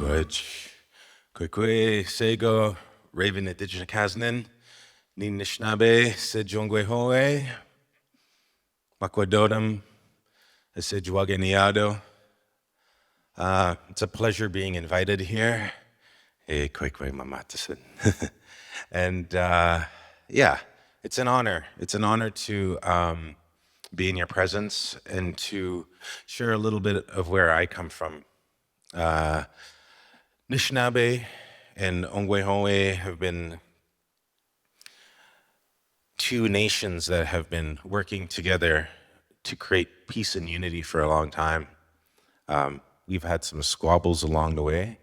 Gwech, Kwekwe, Sego, Raven Indigenous Tribal, Anishinabe, Onkwehón, Makwadodam, Niado. It's a pleasure being invited here. Hey, Kwekwe Mamatasin. And yeah, it's an honor. It's an honor to be in your presence and to share a little bit of where I come from. Anishinabe and Onkwehón have been two nations that have been working together to create peace and unity for a long time. We've had some squabbles along the way,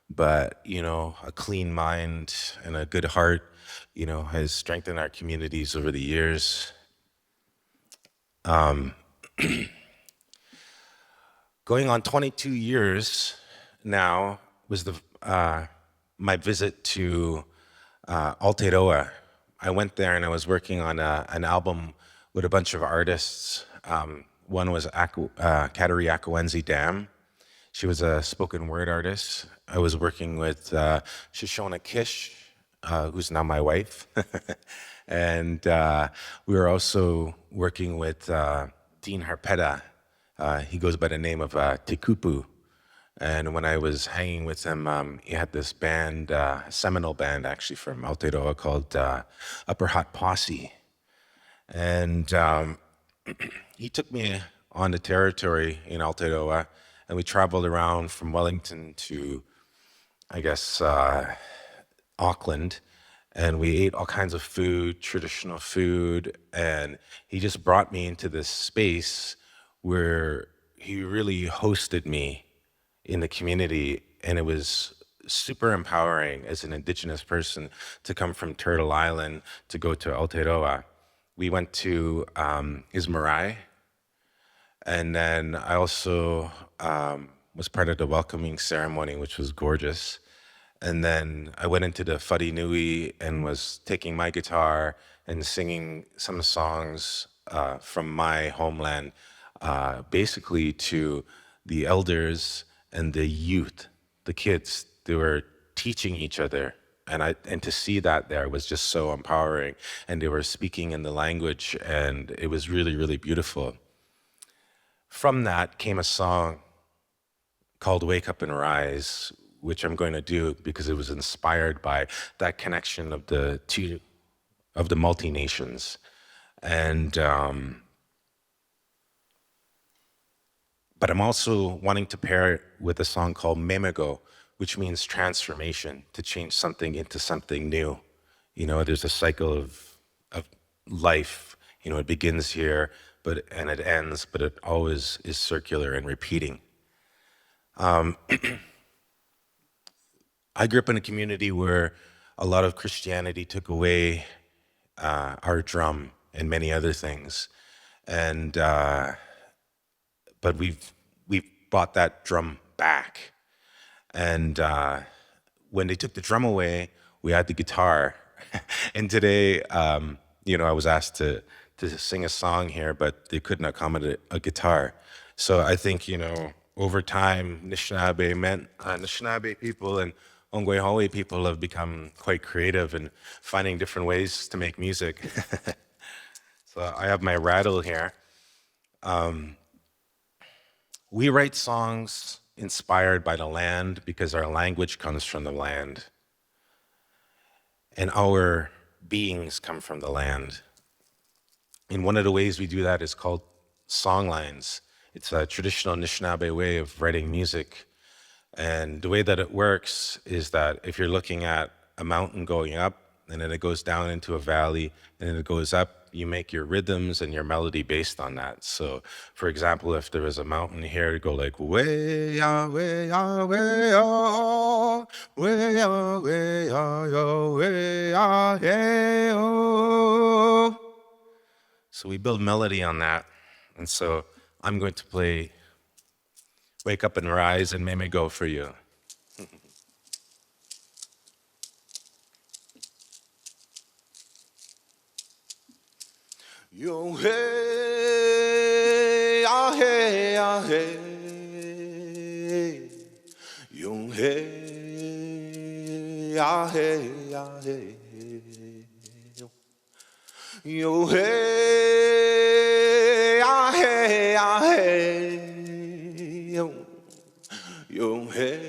but, you know, a clean mind and a good heart, you know, has strengthened our communities over the years. Going on 22 years now was my visit to Aotearoa. I went there and I was working on an album with a bunch of artists. One was Kateri Akawenzi Dam. She was a spoken word artist. I was working with Shoshona Kish, who's now my wife. And we were also working with Dean Harpeta. He goes by the name of Tikupu. And when I was hanging with him, he had this band, Seminole band actually from Aotearoa called Upper Hot Posse. And he took me on the territory in Aotearoa, and we traveled around from Wellington to, I guess, Auckland, and we ate all kinds of food, traditional food, and he just brought me into this space where he really hosted me in the community, and it was super empowering as an Indigenous person to come from Turtle Island to go to Aotearoa. We went to his marae, and then I also was part of the welcoming ceremony, which was gorgeous. And then I went into the Whare Nui and was taking my guitar and singing some songs from my homeland, basically to the elders and the youth, the kids. They were teaching each other, and to see that there was just so empowering. And they were speaking in the language, and it was really, really beautiful. From that came a song called "Wake Up and Rise," which I'm going to do because it was inspired by that connection of the multi-nations. And but I'm also wanting to pair it with a song called Memego, which means transformation, to change something into something new. You know, there's a cycle of life. You know, it begins here, and it ends, but it always is circular and repeating. I grew up in a community where a lot of Christianity took away our drum and many other things, and but we've brought that drum back. And when they took the drum away, we had the guitar. And today, you know, I was asked to sing a song here, but they couldn't accommodate a guitar. So I think, you know, over time, Anishinaabe people and Onkwehón people have become quite creative in finding different ways to make music. So I have my rattle here. We write songs inspired by the land because our language comes from the land, and our beings come from the land. And one of the ways we do that is called songlines. It's a traditional Anishinaabe way of writing music. And the way that it works is that if you're looking at a mountain going up, and then it goes down into a valley, and then it goes up, you make your rhythms and your melody based on that. So, for example, if there was a mountain here, it'd go like way ya, way ya, way ya, way ya, way ya, yo, way ya, hey, oh. So we build melody on that. And so I'm going to play Wake Up and Rise and Memego for you. Yo hey, ah hey, ah hey, yo hey, ya hey, ya hey, yo hey, ya hey, ya hey, yo hey,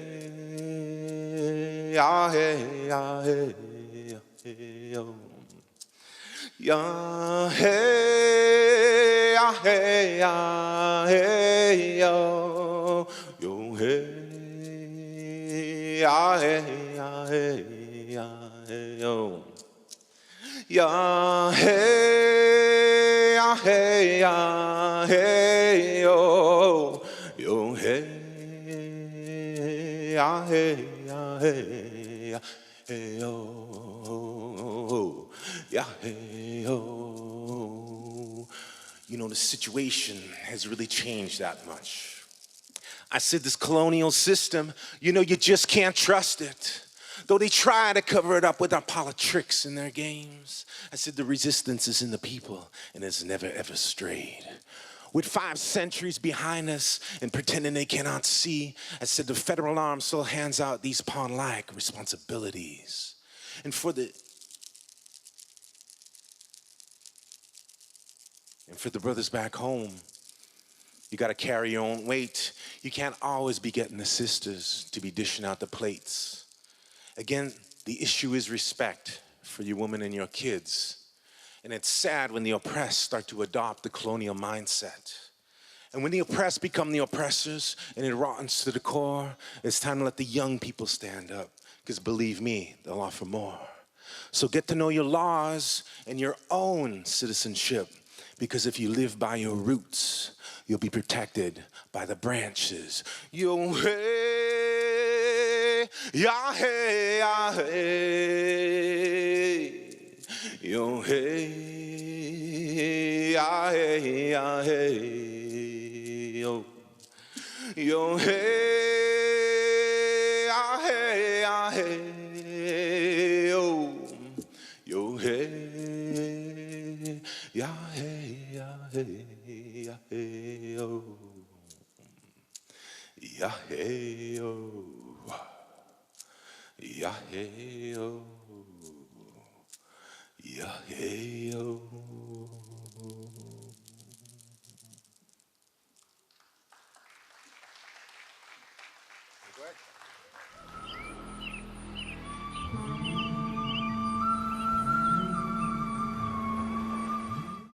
ya hey, ya hey, yo. Ya hey, ya hey, ya hey, yo, yo hey, ya hey, ya hey, ya hey, yo. Ya hey, ya hey, ya hey, yo, yo hey, ya hey, ya hey, ya hey, yo. Yeah, hey, oh. You know, the situation has really changed that much. I said this colonial system, you know, you just can't trust it. Though they try to cover it up with our politics and their games. I said the resistance is in the people and it's never ever strayed. With 5 centuries behind us and pretending they cannot see, I said the federal arm still hands out these pawn-like responsibilities. And for the brothers back home, you gotta carry your own weight. You can't always be getting the sisters to be dishing out the plates. Again, the issue is respect for your women and your kids. And it's sad when the oppressed start to adopt the colonial mindset. And when the oppressed become the oppressors and it rottens to the core, it's time to let the young people stand up. Because believe me, they'll offer more. So get to know your laws and your own citizenship. Because if you live by your roots, you'll be protected by the branches. Yo hey, ya hey, ya hey. Yo hey, ya hey, ya hey. Yo, yo hey, ya hey, ya hey. Yo, yo hey, ya hey, ya hey, ya hey, yo. Ya hey, yo. Ya hey, yo. Ya hey, yo.